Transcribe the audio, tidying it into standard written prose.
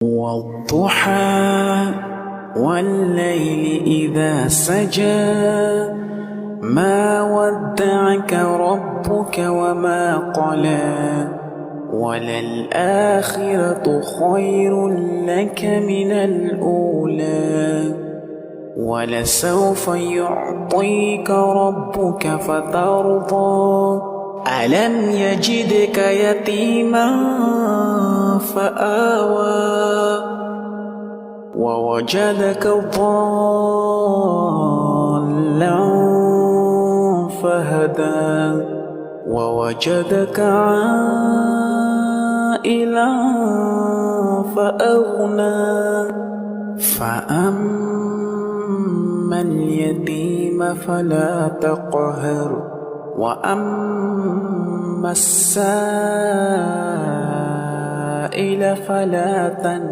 والضحى والليل إذا سجى ما ودعك ربك وما قلى وللآخرة خير لك من الأولى ولسوف يعطيك ربك فترضى ألم يجدك يتيما فآوى ووجدك ضالا فهدى ووجدك عائلا فأغنى فأما اليتيم فلا تقهر وأما السائل فلا تنهر